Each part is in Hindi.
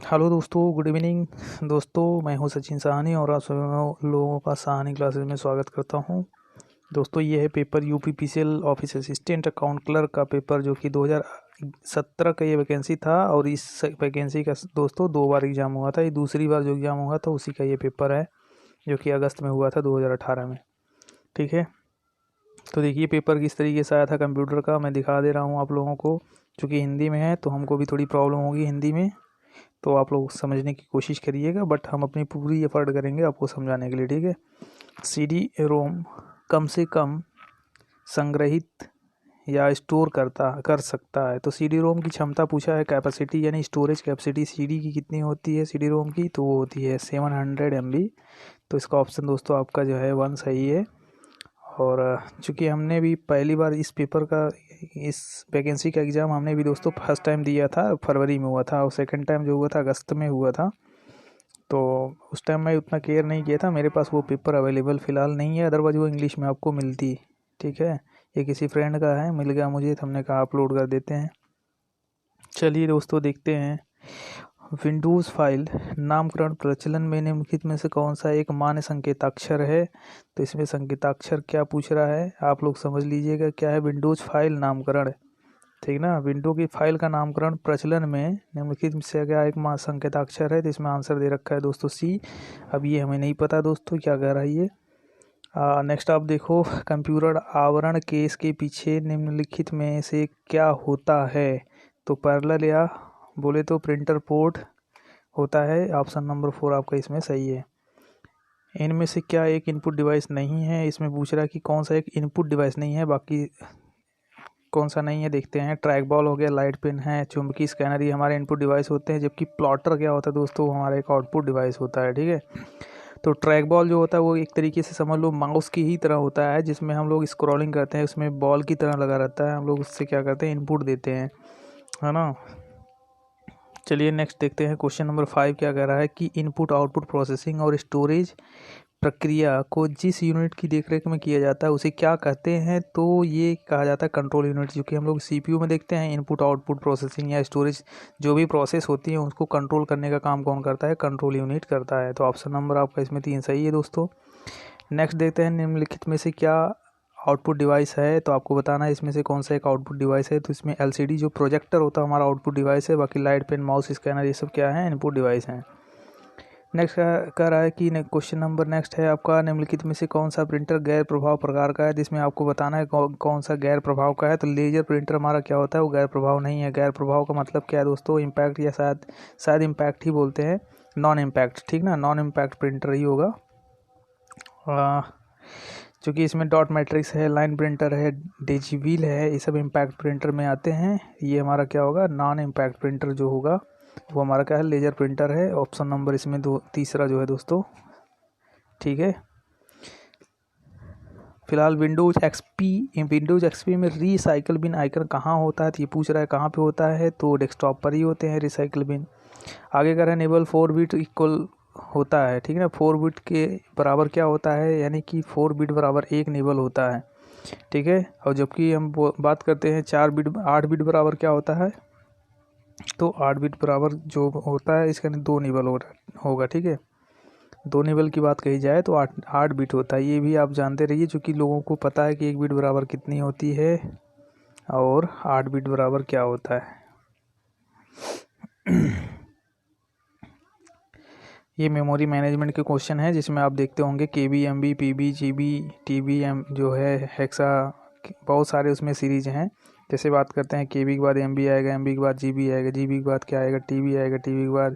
हेलो दोस्तों, गुड इवनिंग। दोस्तों, मैं हूं सचिन साहनी और आप सभी लोगों का साहनी क्लासेस में स्वागत करता हूं। दोस्तों, ये है paper UPPCL office assistant account clerk का पेपर, जो कि 2017 का ये वैकेंसी था। और इस वैकेंसी का दोस्तों 2 बार एग्ज़ाम हुआ था। ये दूसरी बार जो एग्ज़ाम हुआ था उसी का ये पेपर है, जो कि अगस्त में हुआ था 2018 में। ठीक है, तो देखिए पेपर किस तरीके से आया था कंप्यूटर का, मैं दिखा दे रहा हूँ आप लोगों को। चूँकि हिंदी में है तो हमको भी थोड़ी प्रॉब्लम होगी हिंदी में, तो आप लोग समझने की कोशिश करिएगा, बट हम अपनी पूरी एफर्ट करेंगे आपको समझाने के लिए। ठीक है, सीडी रोम कम से कम संग्रहित या स्टोर कर सकता है। तो सीडी रोम की क्षमता पूछा है, कैपेसिटी यानी स्टोरेज कैपेसिटी सीडी की कितनी होती है सीडी रोम की, तो वो होती है 700 MB। तो इसका ऑप्शन दोस्तों आपका जो है 1 सही है। और चूँकि हमने भी पहली बार इस पेपर का, इस वैकेंसी का एग्ज़ाम हमने भी दोस्तों फर्स्ट टाइम दिया था, फरवरी में हुआ था, और सेकंड टाइम जो हुआ था अगस्त में हुआ था। तो उस टाइम मैं उतना केयर नहीं किया था, मेरे पास वो पेपर अवेलेबल फ़िलहाल नहीं है, अदरवाइज़ वो इंग्लिश में आपको मिलती। ठीक है, ये किसी फ्रेंड का है, मिल गया मुझे, तो हमने कहा अपलोड कर देते हैं। चलिए दोस्तों, देखते हैं। विंडोज़ फाइल नामकरण प्रचलन में निम्नलिखित में से कौन सा एक मान्य संकेताक्षर है। तो इसमें संकेताक्षर क्या पूछ रहा है, आप लोग समझ लीजिएगा क्या है विंडोज़ फाइल नामकरण। ठीक ना, विंडो की फाइल का नामकरण प्रचलन में निम्नलिखित में से क्या एक संकेताक्षर है। तो इसमें आंसर दे रखा है दोस्तों सी। अब ये हमें नहीं पता दोस्तों क्या कह रहा है ये। नेक्स्ट आप देखो, कंप्यूटर आवरण केस के पीछे निम्नलिखित में से क्या होता है। तो पैरेलल या बोले तो प्रिंटर पोर्ट होता है। ऑप्शन नंबर 4 आपका इसमें सही है। इनमें से क्या एक इनपुट डिवाइस नहीं है, इसमें पूछ रहा है कि कौन सा एक इनपुट डिवाइस नहीं है, बाकी कौन सा नहीं है देखते हैं। ट्रैक बॉल हो गया, लाइट पेन है, चुंबकीय स्कैनर, ये हमारे इनपुट डिवाइस होते हैं। जबकि प्लॉटर क्या होता है दोस्तों, वो हमारा एक आउटपुट डिवाइस होता है। ठीक है, तो ट्रैक बॉल जो होता है वो एक तरीके से समझ लो माउस की ही तरह होता है, जिसमें हम लोग स्क्रॉलिंग करते हैं, उसमें बॉल की तरह लगा रहता है, हम लोग उससे क्या करते हैं, इनपुट देते हैं, है ना। चलिए नेक्स्ट देखते हैं, क्वेश्चन नंबर 5 क्या कह रहा है कि इनपुट आउटपुट प्रोसेसिंग और स्टोरेज प्रक्रिया को जिस यूनिट की देखरेख में किया जाता है उसे क्या कहते हैं। तो ये कहा जाता है कंट्रोल यूनिट, जो कि हम लोग सीपीयू में देखते हैं। इनपुट आउटपुट प्रोसेसिंग या स्टोरेज जो भी प्रोसेस होती है उसको कंट्रोल करने का काम कौन करता है, कंट्रोल यूनिट करता है। तो ऑप्शन नंबर आपका इसमें 3 सही है दोस्तों। नेक्स्ट देखते हैं, निम्नलिखित में से क्या आउटपुट डिवाइस है। तो आपको बताना है इसमें से कौन सा एक आउटपुट डिवाइस है। तो इसमें एलसीडी जो प्रोजेक्टर होता है हमारा आउटपुट डिवाइस है, बाकी लाइट पेन माउस स्कैनर ये सब क्या है, इनपुट डिवाइस हैं। नेक्स्ट कह रहा है कि क्वेश्चन नंबर नेक्स्ट है आपका, निम्नलिखित में से कौन सा प्रिंटर गैर प्रभाव प्रकार का है, जिसमें आपको बताना है कौन सा गैर प्रभाव का है। तो लेजर प्रिंटर हमारा क्या होता है, वो गैर प्रभाव नहीं है। गैर प्रभाव का मतलब क्या है दोस्तों, इम्पैक्ट, या शायद इम्पैक्ट ही बोलते हैं, नॉन इम्पैक्ट। ठीक ना, नॉन इम्पैक्ट प्रिंटर ही होगा। चूँकि इसमें डॉट मैट्रिक्स है, लाइन प्रिंटर है, डिजिव्हील है, ये सब इम्पैक्ट प्रिंटर में आते हैं। ये हमारा क्या होगा, नॉन इम्पैक्ट प्रिंटर जो होगा वो हमारा क्या है, लेजर प्रिंटर है। ऑप्शन नंबर इसमें तीसरा जो है दोस्तों। ठीक है, फिलहाल विंडोज एक्सपी में रिसाइकल बिन आइकन कहाँ होता है। तो ये पूछ रहा है कहाँ पे होता है, तो डेस्कटॉप पर ही होते हैं रिसाइकल बिन। आगे कह रहा है नेबल 4 बिट इक्वल होता है। ठीक है ना, 4 बिट के बराबर क्या होता है, यानी कि 4 बिट बराबर 1 नेबल होता है। ठीक है, और जबकि हम बात करते हैं 8 बिट बराबर क्या होता है, तो 8 बिट बराबर जो होता है इसका 2 नेबल होगा। ठीक है, 2 नेबल की बात कही जाए तो 8 बिट होता है। ये भी आप जानते रहिए, चूँकि लोगों को पता है कि 1 बिट बराबर कितनी होती है और 8 बिट बराबर क्या होता है। ये मेमोरी मैनेजमेंट के क्वेश्चन है, जिसमें आप देखते होंगे KB, MB, PB, GB, TB, जो है हेक्सा, बहुत सारे उसमें सीरीज हैं। जैसे बात करते हैं KB के बाद MB आएगा, MB के बाद GB आएगा, GB के बाद क्या आएगा, TB आएगा, TB के बाद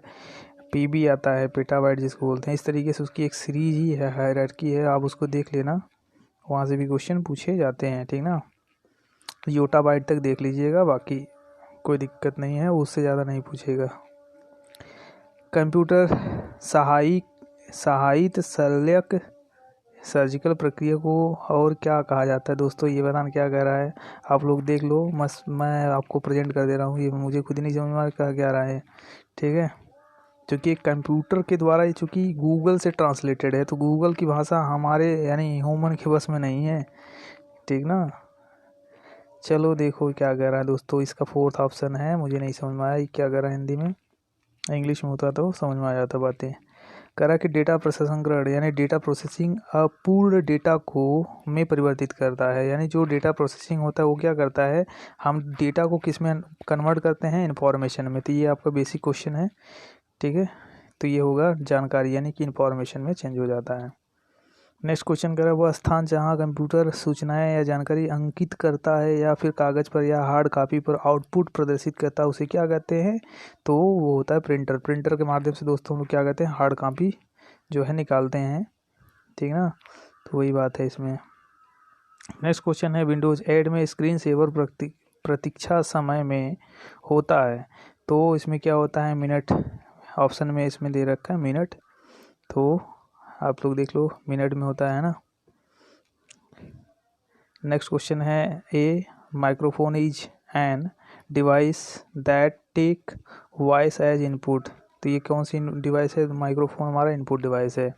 PB आता है, पेटाबाइट जिसको बोलते हैं। इस तरीके से उसकी एक सीरीज ही है, हायरार्की है, आप उसको देख लेना, वहाँ से भी क्वेश्चन पूछे जाते हैं। ठीक ना, योटाबाइट तक देख लीजिएगा, बाकी कोई दिक्कत नहीं है, उससे ज़्यादा नहीं पूछेगा। कंप्यूटर सहायित शल्यक सर्जिकल प्रक्रिया को और क्या कहा जाता है दोस्तों, ये बताना क्या कह रहा है, आप लोग देख लो। मैं आपको प्रेजेंट कर दे रहा हूँ, ये मुझे खुद ही नहीं समझ में आ रहा क्या रहा है। ठीक है, क्योंकि कंप्यूटर के द्वारा ये चूँकि गूगल से ट्रांसलेटेड है, तो गूगल की भाषा हमारे यानी ह्यूमन के बस में नहीं है। ठीक ना, चलो देखो क्या कह रहा है दोस्तों, इसका 4th ऑप्शन है, मुझे नहीं समझ में आया क्या कह रहा है हिंदी में। इंग्लिश में होता तो समझ में आ जाता बातें। करा कि डेटा प्रसंस्करण यानी डेटा प्रोसेसिंग अपूर्ण डेटा को में परिवर्तित करता है, यानी जो डेटा प्रोसेसिंग होता है वो क्या करता है, हम डेटा को किस में कन्वर्ट करते हैं, इन्फॉर्मेशन में। तो ये आपका बेसिक क्वेश्चन है, ठीक है। तो ये होगा जानकारी, यानी कि इन्फॉर्मेशन में चेंज हो जाता है। नेक्स्ट क्वेश्चन कह रहा है वह स्थान जहां कंप्यूटर सूचनाएं या जानकारी अंकित करता है या फिर कागज पर या हार्ड कॉपी पर आउटपुट प्रदर्शित करता है उसे क्या कहते हैं, तो वो होता है प्रिंटर। प्रिंटर के माध्यम से दोस्तों हम लोग क्या कहते हैं, हार्ड कॉपी जो है निकालते हैं, ठीक ना। तो वही बात है इसमें। नेक्स्ट क्वेश्चन है विंडोज 8 में स्क्रीन सेवर प्रतीक्षा समय में होता है, तो इसमें क्या होता है, मिनट। ऑप्शन में इसमें दे रखा है मिनट, तो आप लोग देख लो मिनट में होता है ना। नेक्स्ट क्वेश्चन है A microphone is an device that take voice as input, तो ये कौन सी डिवाइस है, माइक्रोफोन हमारा इनपुट डिवाइस है,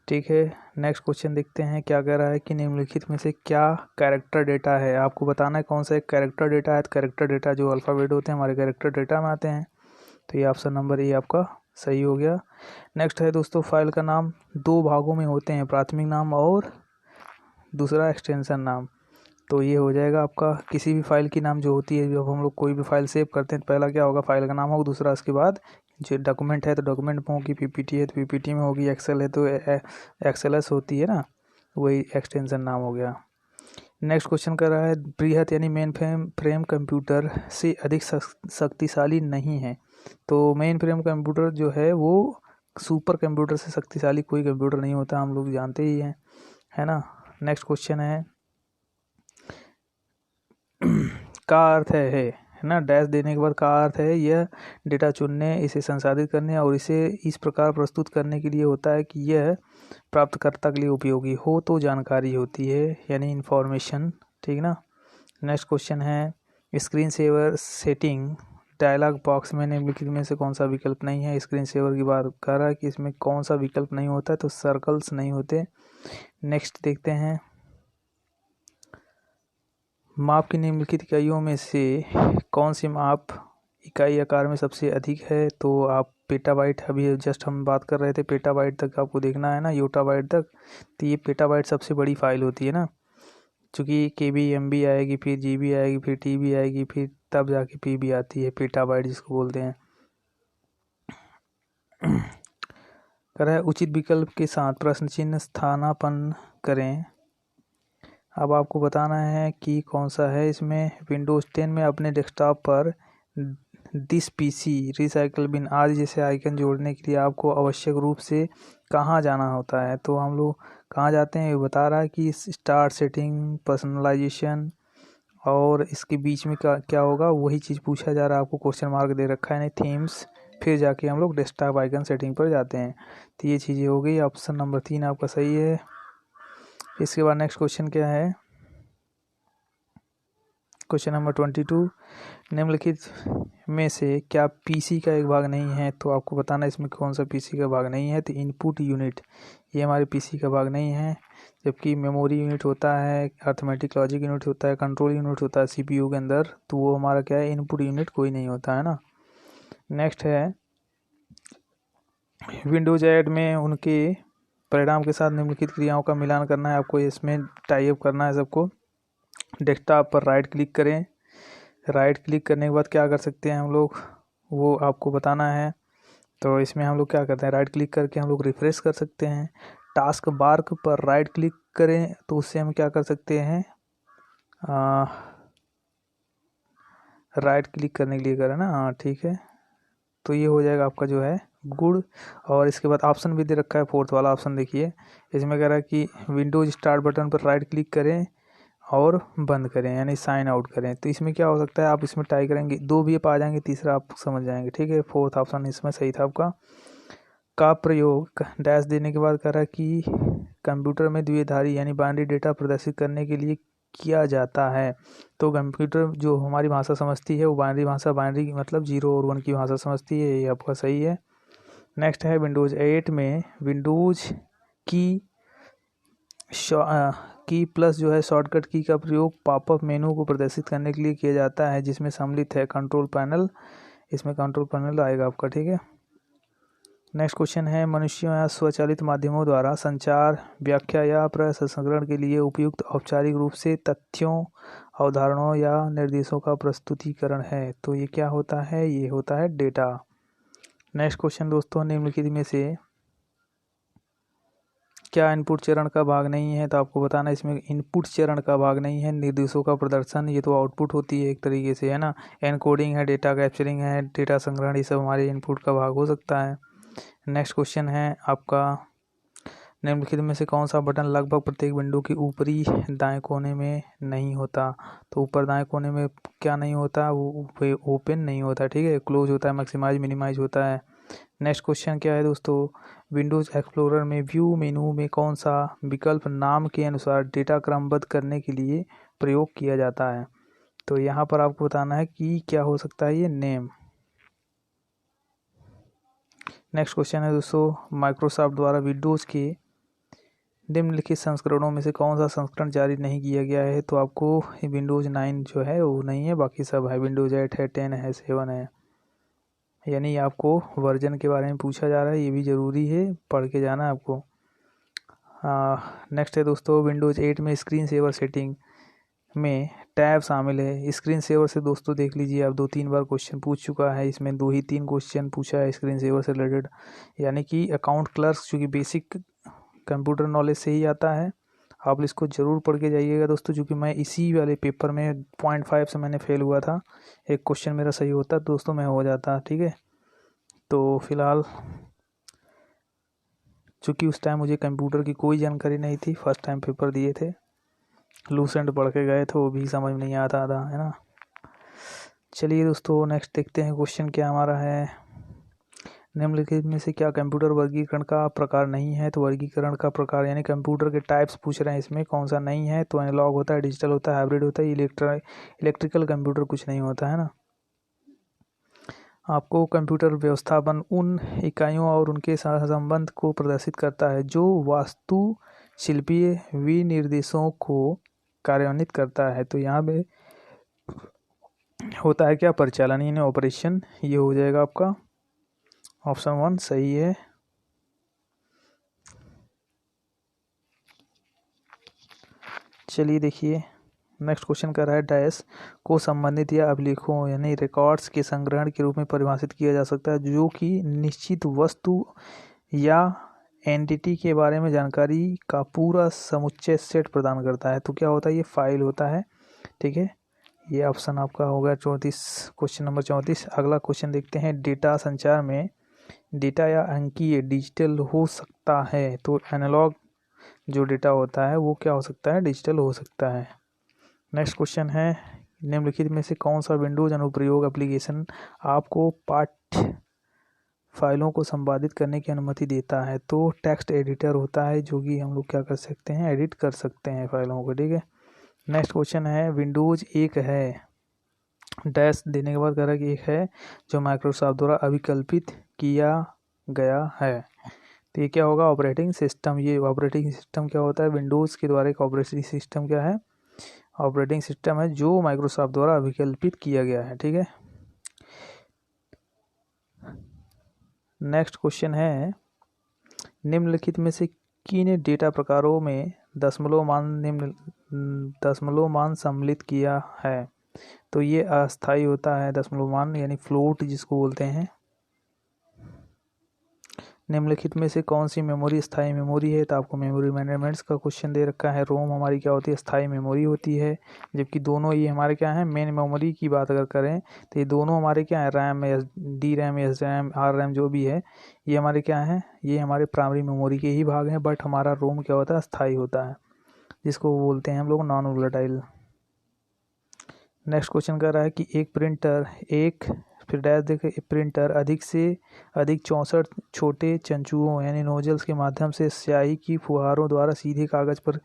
ठीक है। नेक्स्ट क्वेश्चन देखते हैं क्या कह रहा है कि निम्नलिखित में से क्या कैरेक्टर डेटा है, आपको बताना है कौन सा एक कैरेक्टर डेटा है। तो कैरेक्टर डेटा जो अल्फ़ाबेट होते हैं हमारे कैरेक्टर डेटा में आते हैं, तो ये ऑप्शन नंबर ए आपका सही हो गया। नेक्स्ट है दोस्तों फाइल का नाम दो भागों में होते हैं, प्राथमिक नाम और दूसरा एक्सटेंशन नाम। तो ये हो जाएगा आपका किसी भी फाइल की नाम जो होती है, जब हम लोग कोई भी फाइल सेव करते हैं तो पहला क्या होगा, फाइल का नाम होगा, दूसरा उसके बाद जो डॉक्यूमेंट है तो डॉक्यूमेंट में होगी, पीपीटी है तो पीपीटी में होगी, एक्सेल है तो एक्सेलएस होती है ना, वही एक्सटेंशन नाम हो गया। नेक्स्ट क्वेश्चन कर रहा है बृहत यानी मेन फ्रेम कंप्यूटर से अधिक शक्तिशाली नहीं है, तो मेन फ्रेम कंप्यूटर जो है वो सुपर कंप्यूटर से शक्तिशाली कोई कंप्यूटर नहीं होता, हम लोग जानते ही हैं, है ना। नेक्स्ट क्वेश्चन है का अर्थ है ना, डैश देने के बाद का अर्थ है यह डेटा चुनने, इसे संसाधित करने और इसे इस प्रकार प्रस्तुत करने के लिए होता है कि यह प्राप्तकर्ता के लिए उपयोगी हो, तो जानकारी होती है यानी इन्फॉर्मेशन, ठीक ना। नेक्स्ट क्वेश्चन है screen saver setting dialog box में निम्नलिखित में से कौन सा विकल्प नहीं है। स्क्रीन सेवर की बात कर रहा है कि इसमें कौन सा विकल्प नहीं होता है, तो सर्कल्स नहीं होते। नेक्स्ट देखते हैं माप की निम्नलिखित इकाइयों में से कौन सी माप इकाई आकार में सबसे अधिक है, तो आप पेटाबाइट, अभी जस्ट हम बात कर रहे थे पेटाबाइट तक आपको देखना है ना, योटाबाइट तक। तो ये पेटाबाइट सबसे बड़ी फाइल होती है ना, चूँकि केबी एमबी आएगी, फिर जीबी आएगी, फिर टीबी आएगी, फिर तब जाके पीबी आती है, पेटाबाइट जिसको बोलते हैं। कर रहा है उचित विकल्प के साथ प्रश्न चिन्ह स्थानापन्न करें। अब आपको बताना है कि कौन सा है। इसमें विंडोज़ 10 में अपने डेस्कटॉप पर दिस पीसी रिसाइकल बिन आदि जैसे आइकन जोड़ने के लिए आपको आवश्यक रूप से कहाँ जाना होता है, तो हम लोग कहाँ जाते हैं, ये बता रहा है कि स्टार्ट सेटिंग, पर्सनलाइजेशन और इसके बीच में क्या होगा, वही चीज़ पूछा जा रहा है, आपको क्वेश्चन मार्क दे रखा है नहीं, थीम्स, फिर जाके हम लोग डेस्कटॉप आइकन सेटिंग पर जाते हैं। तो ये चीज़ें हो गई, ऑप्शन नंबर 3 आपका सही है। इसके बाद नेक्स्ट क्वेश्चन क्या है, क्वेश्चन नंबर 22 निम्नलिखित में से क्या पीसी का एक भाग नहीं है, तो आपको बताना इसमें कौन सा पीसी का भाग नहीं है। तो इनपुट यूनिट ये हमारे पीसी का भाग नहीं है, जबकि मेमोरी यूनिट होता है, अर्थमेटिक लॉजिक यूनिट होता है, कंट्रोल यूनिट होता है सीपीयू के अंदर, तो वो हमारा क्या है, इनपुट यूनिट कोई नहीं होता है ना। नेक्स्ट है विंडोज 8 में उनके परिणाम के साथ निम्नलिखित क्रियाओं का मिलान करना है, आपको इसमें टाई अप करना है सबको। डेस्कटॉप पर राइट क्लिक करें, राइट क्लिक करने के बाद क्या कर सकते हैं हम लोग, वो आपको बताना है। तो इसमें हम लोग क्या करते हैं, राइट क्लिक करके हम लोग रिफ्रेश कर सकते हैं। टास्क बार पर राइट क्लिक करें तो उससे हम क्या कर सकते हैं, राइट क्लिक करने के लिए करें ना, हाँ ठीक है। तो ये हो जाएगा आपका जो है गुड। और इसके बाद ऑप्शन भी दे रखा है, फोर्थ वाला ऑप्शन देखिए, इसमें कह रहा है कि विंडोज स्टार्ट बटन पर राइट क्लिक करें और बंद करें यानी साइन आउट करें। तो इसमें क्या हो सकता है, आप इसमें ट्राई करेंगे, दो भी आ जाएंगे, तीसरा आप समझ जाएंगे, ठीक है। फोर्थ ऑप्शन इसमें सही था आपका। का प्रयोग डैश देने के बाद कह रहा है कि कंप्यूटर में द्विधारी यानी बाइनरी डेटा प्रदर्शित करने के लिए किया जाता है। तो कंप्यूटर जो हमारी भाषा समझती है वो बाइनरी भाषा, बाइनरी मतलब 0 और 1 की भाषा समझती है, ये आपका सही है। नेक्स्ट है विंडोज़ 8 में विंडोज़ की प्लस जो है शॉर्टकट की का प्रयोग पॉपअप मेनू को प्रदर्शित करने के लिए किया जाता है, जिसमें सम्मिलित है कंट्रोल पैनल, इसमें कंट्रोल पैनल आएगा आपका, ठीक है। नेक्स्ट क्वेश्चन है, मनुष्यों या स्वचालित माध्यमों द्वारा संचार, व्याख्या या प्रसंस्करण के लिए उपयुक्त औपचारिक रूप से तथ्यों, अवधारणाओं या निर्देशों का प्रस्तुतिकरण है। तो ये क्या होता है? ये होता है डेटा। नेक्स्ट क्वेश्चन दोस्तों, निम्नलिखित में से क्या इनपुट चरण का भाग नहीं है? तो आपको बताना इसमें इनपुट चरण का भाग नहीं है, निर्देशों का प्रदर्शन, ये तो आउटपुट होती है एक तरीके से, है ना। एनकोडिंग है, डेटा कैप्चरिंग है, डेटा संग्रहण, ये सब हमारे इनपुट का भाग हो सकता है। नेक्स्ट क्वेश्चन है आपका, निम्नलिखित में से कौन सा बटन लगभग प्रत्येक विंडो के ऊपरी दाएं कोने में नहीं होता? तो ऊपर दाएं कोने में क्या नहीं होता? वो ओपन नहीं होता, ठीक है। क्लोज होता है, मैक्सिमाइज, मिनिमाइज होता है। नेक्स्ट क्वेश्चन क्या है दोस्तों, विंडोज एक्सप्लोरर में व्यू मेनू में कौन सा विकल्प नाम के अनुसार डेटा क्रमबद्ध करने के लिए प्रयोग किया जाता है? तो यहाँ पर आपको बताना है कि क्या हो सकता है, ये नेम। नेक्स्ट क्वेश्चन है दोस्तों, माइक्रोसॉफ्ट द्वारा विंडोज़ के निम्नलिखित संस्करणों में से कौन सा संस्करण जारी नहीं किया गया है? तो आपको विंडोज़ 9 जो है वो नहीं है, बाकी सब है। विंडोज़ 8 है, 10 है, 7 है। यानी आपको वर्जन के बारे में पूछा जा रहा है, ये भी ज़रूरी है, पढ़ के जाना आपको। नेक्स्ट है दोस्तों, विंडोज़ 8 में स्क्रीन सेवर सेटिंग में टैब शामिल है। स्क्रीन सेवर से दोस्तों देख लीजिए आप, 2-3 बार क्वेश्चन पूछ चुका है, इसमें 2 ही 3 क्वेश्चन पूछा है स्क्रीन सेवर से रिलेटेड। यानी कि अकाउंट क्लर्क चूँकि बेसिक कंप्यूटर नॉलेज से ही आता है, आप इसको ज़रूर पढ़ के जाइएगा दोस्तों। चूँकि मैं इसी वाले पेपर में 0.5 से मैंने फेल हुआ था, एक क्वेश्चन मेरा सही होता दोस्तों मैं हो जाता, ठीक है। तो फिलहाल चूँकि उस टाइम मुझे कंप्यूटर की कोई जानकारी नहीं थी, फर्स्ट टाइम पेपर दिए थे, लूसेंट पढ़ के गए थे, वो भी समझ में नहीं आता था, है ना। चलिए दोस्तों नेक्स्ट देखते हैं क्वेश्चन क्या हमारा है, निम्नलिखित में से क्या कंप्यूटर वर्गीकरण का प्रकार नहीं है? तो वर्गीकरण का प्रकार यानी कंप्यूटर के टाइप्स पूछ रहे हैं, इसमें कौन सा नहीं है? तो एनालॉग होता है, डिजिटल होता है, हाइब्रिड होता है, इलेक्ट्रिकल कंप्यूटर कुछ नहीं होता, है ना। आपको कंप्यूटर व्यवस्थापन उन इकाइयों और उनके संबंध को प्रदर्शित करता है जो वास्तुशिल्पीय विनिर्देशों को कार्यान्वित करता है। तो यहाँ पे होता है क्या? परिचालन यानी ऑपरेशन, ये हो जाएगा आपका ऑप्शन 1 सही है। चलिए देखिए नेक्स्ट क्वेश्चन कर रहा है, डैश को संबंधित या अभिलेखों यानी रिकॉर्ड्स के संग्रहण के रूप में परिभाषित किया जा सकता है जो कि निश्चित वस्तु या एंटिटी के बारे में जानकारी का पूरा समुच्चय सेट प्रदान करता है। तो क्या होता है? ये फाइल होता है, ठीक है। ये ऑप्शन आपका होगा 34, क्वेश्चन नंबर 34। अगला क्वेश्चन देखते हैं, डेटा संचार में डेटा या अंकीय डिजिटल हो सकता है। तो एनालॉग जो डेटा होता है वो क्या हो सकता है? डिजिटल हो सकता है। नेक्स्ट क्वेश्चन है, निम्नलिखित में से कौन सा विंडोज अनुप्रयोग एप्लीकेशन आपको पाठ्य फाइलों को संपादित करने की अनुमति देता है? तो टेक्स्ट एडिटर होता है, जो कि हम लोग क्या कर सकते हैं? एडिट कर सकते हैं फाइलों को, ठीक है। नेक्स्ट क्वेश्चन है, विंडोज एक है, डैश देने के बाद कह रहा है कि एक है जो माइक्रोसॉफ्ट द्वारा अभिकल्पित किया गया है। तो ये क्या होगा? Operating system. ये ऑपरेटिंग सिस्टम क्या होता है? विंडोज़ के द्वारा एक ऑपरेटिंग सिस्टम क्या है? ऑपरेटिंग सिस्टम है जो माइक्रोसॉफ्ट द्वारा अभिकल्पित किया गया है, ठीक है। नेक्स्ट क्वेश्चन है, निम्नलिखित में से किन डेटा प्रकारों में दशमलव मान सम्मिलित किया है? तो ये अस्थायी होता है दशमलव मान यानी फ्लोट जिसको बोलते हैं। निम्नलिखित में से कौन सी मेमोरी स्थायी मेमोरी है? तो आपको मेमोरी मैनेजमेंट्स का क्वेश्चन दे रखा है। रोम हमारी क्या होती है? स्थायी मेमोरी होती है, जबकि दोनों ये हमारे क्या है? मेन मेमोरी की बात अगर करें तो ये दोनों हमारे क्या है? RAM, D RAM, S RAM, R RAM जो भी है, ये हमारे क्या है? ये हमारे प्राइमरी मेमोरी के ही भाग हैं। बट हमारा रोम क्या होता है? स्थायी होता है, जिसको बोलते हैं हम लोग नॉन वोलेटाइल। नेक्स्ट क्वेश्चन कर रहा है कि एक प्रिंटर फिर डैश देखे प्रिंटर अधिक से अधिक 64 छोटे चंचुओं यानी नोजल्स के माध्यम से स्याही की फुहारों द्वारा सीधे कागज पर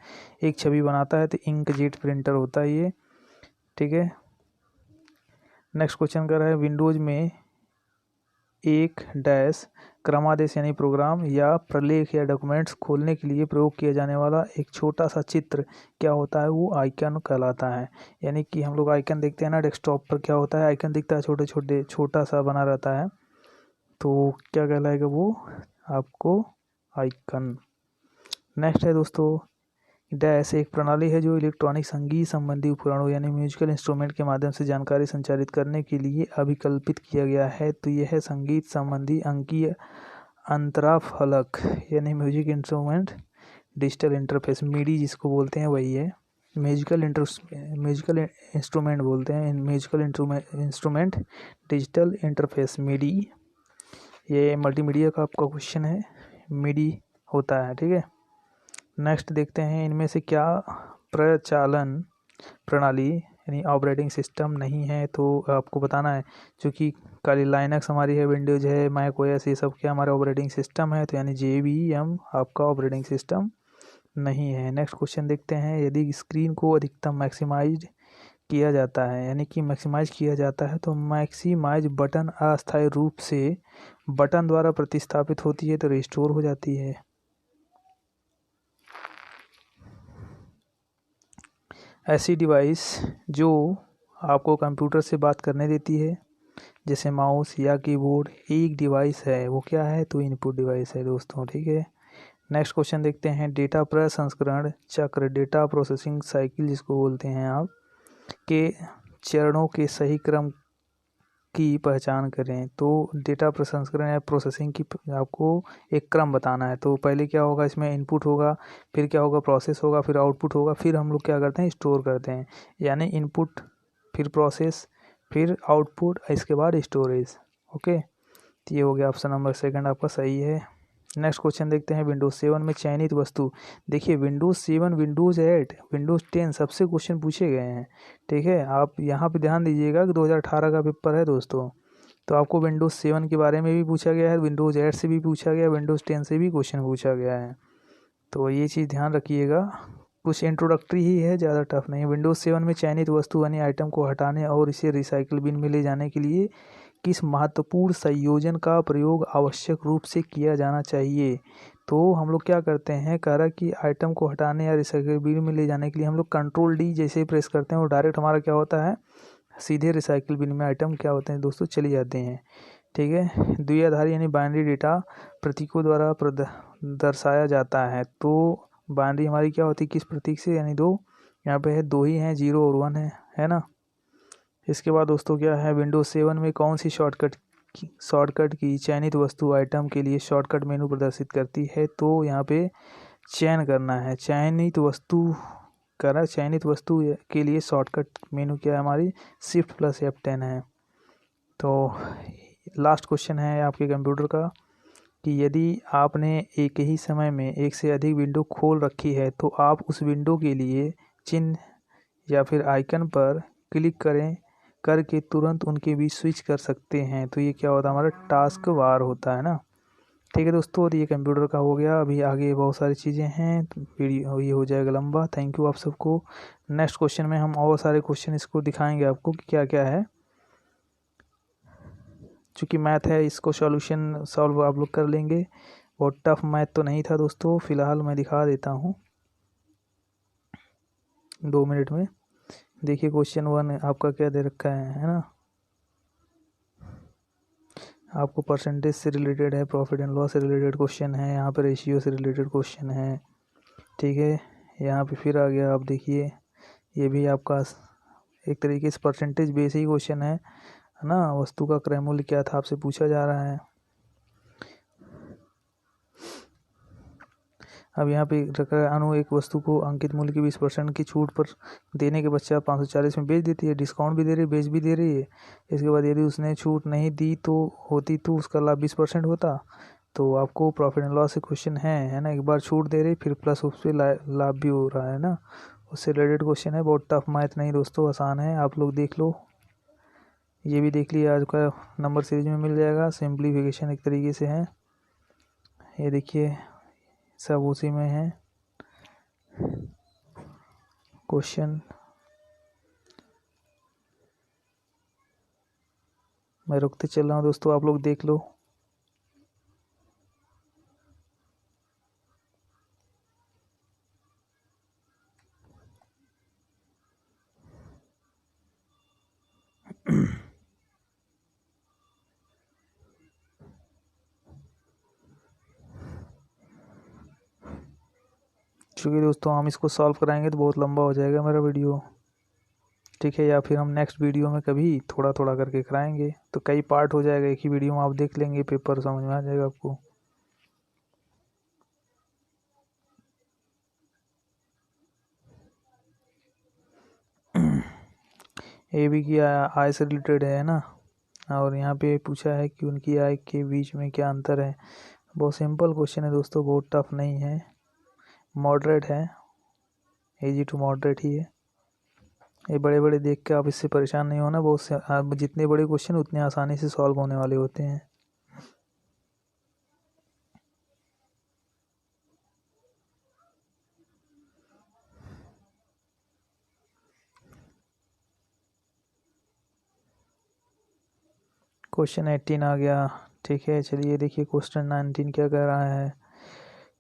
एक छवि बनाता है। तो इंकजेट प्रिंटर होता है ये, ठीक है। नेक्स्ट क्वेश्चन कर रहा है, विंडोज में एक डैश क्रमादेश यानी प्रोग्राम या प्रलेख या डॉक्यूमेंट्स खोलने के लिए प्रयोग किया जाने वाला एक छोटा सा चित्र क्या होता है, वो आइकन कहलाता है। यानी कि हम लोग आइकन देखते हैं ना डेस्कटॉप पर, क्या होता है आइकन दिखता है, छोटे छोटे छोटा सा बना रहता है, तो क्या कहलाएगा वो आपको आइकन। नेक्स्ट है दोस्तों, डैश एक प्रणाली है जो इलेक्ट्रॉनिक संगीत संबंधी उपकरणों यानी म्यूजिकल इंस्ट्रूमेंट के माध्यम से जानकारी संचारित करने के लिए अभिकल्पित किया गया है। तो यह है संगीत संबंधी अंकीय अंतराफलक यानी music instrument digital interface, midi जिसको बोलते हैं वही है। म्यूजिकल इंस्ट्रूमेंट बोलते हैं, musical instrument digital interface midi. ये मल्टीमीडिया का आपका क्वेश्चन है, मीडी होता है, ठीक है। नेक्स्ट देखते हैं, इनमें से क्या प्रचालन प्रणाली यानी ऑपरेटिंग सिस्टम नहीं है, तो आपको बताना है। क्योंकि खाली लाइनक्स हमारी है, विंडोज है, मैक ओएस, ये सब क्या हमारे ऑपरेटिंग सिस्टम है, तो यानी JVM आपका ऑपरेटिंग सिस्टम नहीं है। नेक्स्ट क्वेश्चन देखते हैं, यदि स्क्रीन को अधिकतम मैक्सिमाइज किया जाता है यानी कि मैक्सिमाइज किया जाता है तो मैक्सिमाइज बटन अस्थायी रूप से बटन द्वारा प्रतिस्थापित होती है तो रिस्टोर हो जाती है। ऐसी डिवाइस जो आपको कंप्यूटर से बात करने देती है जैसे माउस या कीबोर्ड एक डिवाइस है, वो क्या है, तो इनपुट डिवाइस है दोस्तों, ठीक है। नेक्स्ट क्वेश्चन देखते हैं, डेटा प्रसंस्करण चक्र डेटा प्रोसेसिंग साइकिल जिसको बोलते हैं आप के चरणों के सही क्रम की पहचान करें। तो डेटा प्रसंस्करण या प्रोसेसिंग की आपको एक क्रम बताना है। तो पहले क्या होगा, इसमें इनपुट होगा, फिर क्या होगा प्रोसेस होगा, फिर आउटपुट होगा, फिर हम लोग क्या करते हैं स्टोर करते हैं। यानी इनपुट, फिर प्रोसेस, फिर आउटपुट, इसके बाद स्टोरेज। ओके, तो ये हो गया ऑप्शन नंबर सेकंड आपका सही है। नेक्स्ट क्वेश्चन देखते हैं, विंडोज 7 में चयनित वस्तु। देखिए विंडोज 7, विंडोज 8, विंडोज 10 सबसे क्वेश्चन पूछे गए हैं, ठीक है। आप यहाँ पे ध्यान दीजिएगा कि 2018 का पेपर है दोस्तों, तो आपको विंडोज 7 के बारे में भी पूछा गया है, विंडोज 8 से भी पूछा गया, विंडोज 10 से भी क्वेश्चन पूछा गया है, तो ये चीज़ ध्यान रखिएगा। कुछ इंट्रोडक्टरी ही है, ज़्यादा टफ नहीं है। विंडोज 7 में चयनित वस्तु यानी आइटम को हटाने और इसे रिसाइकिल बिन में ले जाने के लिए किस महत्वपूर्ण संयोजन का प्रयोग आवश्यक रूप से किया जाना चाहिए। तो हम लोग क्या करते हैं, कह रहा कि आइटम को हटाने या रिसाइकिल बिन में ले जाने के लिए हम लोग कंट्रोल D जैसे ही प्रेस करते हैं और डायरेक्ट हमारा क्या होता है, सीधे रिसाइकिल बिन में आइटम क्या होते हैं दोस्तों, चले जाते हैं, ठीक है। द्विआधारी यानी बाइनरी डेटा प्रतीकों द्वारा दर्शाया जाता है। तो बाइनरी हमारी क्या होती है, किस प्रतीक से, यानी दो, यहाँ पे है दो ही हैं, 0 और 1 है ना। इसके बाद दोस्तों क्या है, विंडोज 7 में कौन सी शॉर्टकट की चयनित वस्तु आइटम के लिए शॉर्टकट मेनू प्रदर्शित करती है। तो यहाँ पे चयन करना है, चयनित वस्तु करा, चयनित वस्तु के लिए शॉर्टकट मेनू क्या है हमारी, Shift+F10 है। तो लास्ट क्वेश्चन है आपके कंप्यूटर का कि यदि आपने एक ही समय में एक से अधिक विंडो खोल रखी है तो आप उस विंडो के लिए चिन्ह या फिर आइकन पर क्लिक करके तुरंत उनके बीच स्विच कर सकते हैं। तो ये क्या होता है, हमारा टास्क बार होता है ना, ठीक है दोस्तों। और ये कंप्यूटर का हो गया, अभी आगे बहुत सारी चीज़ें हैं, तो वीडियो ये हो जाएगा लंबा। थैंक यू आप सबको। नेक्स्ट क्वेश्चन में हम और सारे क्वेश्चन इसको दिखाएंगे आपको कि क्या क्या है। चूँकि मैथ है, इसको सॉल्व आप लोग कर लेंगे, बहुत टफ मैथ तो नहीं था दोस्तों। फिलहाल मैं दिखा देता हूँ 2 मिनट में। देखिए क्वेश्चन 1 आपका क्या दे रखा है ना, आपको परसेंटेज से रिलेटेड है, प्रॉफिट एंड लॉस से रिलेटेड क्वेश्चन है, यहाँ पे रेशियो से रिलेटेड क्वेश्चन है, ठीक है। यहाँ पे फिर आ गया, आप देखिए ये भी आपका एक तरीके से परसेंटेज बेस ही क्वेश्चन है ना। वस्तु का क्रय मूल्य क्या था आपसे पूछा जा रहा है। अब यहाँ पे रखा है, अनु एक वस्तु को अंकित मूल्य की 20% की छूट पर देने के पश्चात 540 में बेच देती है, डिस्काउंट भी दे रही है, बेच भी दे रही है। इसके बाद यदि उसने छूट नहीं दी तो उसका लाभ 20% होता। तो आपको प्रॉफिट एंड लॉस से क्वेश्चन है ना, एक बार छूट दे रही फिर प्लस उस पर लाभ भी हो रहा है ना, उससे रिलेटेड क्वेश्चन है। बहुत टफ मैथ नहीं दोस्तों, आसान है, आप लोग देख लो। ये भी देख लिया, आज का नंबर सीरीज में मिल जाएगा, सिंप्लीफिकेशन एक तरीके से है। ये देखिए सब उसी में है क्वेश्चन। मैं रुकते चल रहा हूँ दोस्तों, आप लोग देख लो। क्योंकि दोस्तों हम इसको सॉल्व कराएंगे तो बहुत लंबा हो जाएगा मेरा वीडियो, ठीक है। या फिर हम नेक्स्ट वीडियो में कभी थोड़ा थोड़ा करके कराएंगे, तो कई पार्ट हो जाएगा, एक ही वीडियो में आप देख लेंगे, पेपर समझ में आ जाएगा आपको। ए बी की आय से रिलेटेड है ना, और यहाँ पे पूछा है कि उनकी आय के बीच में क्या अंतर है। बहुत सिंपल क्वेश्चन है दोस्तों, बहुत टफ नहीं है, मॉडरेट है, इजी टू मॉडरेट ही है। ये बड़े बड़े देख के आप इससे परेशान नहीं होना, बहुत से आप जितने बड़े क्वेश्चन उतने आसानी से सॉल्व होने वाले होते हैं। क्वेश्चन 18 आ गया, ठीक है। चलिए देखिए क्वेश्चन 19 क्या कह रहा है,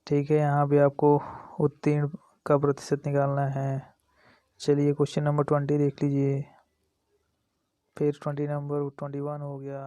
ठीक है। यहाँ पे आपको उत्तीर्ण का प्रतिशत निकालना है। चलिए क्वेश्चन नंबर 20 देख लीजिए, फिर 20 नंबर 21 हो गया।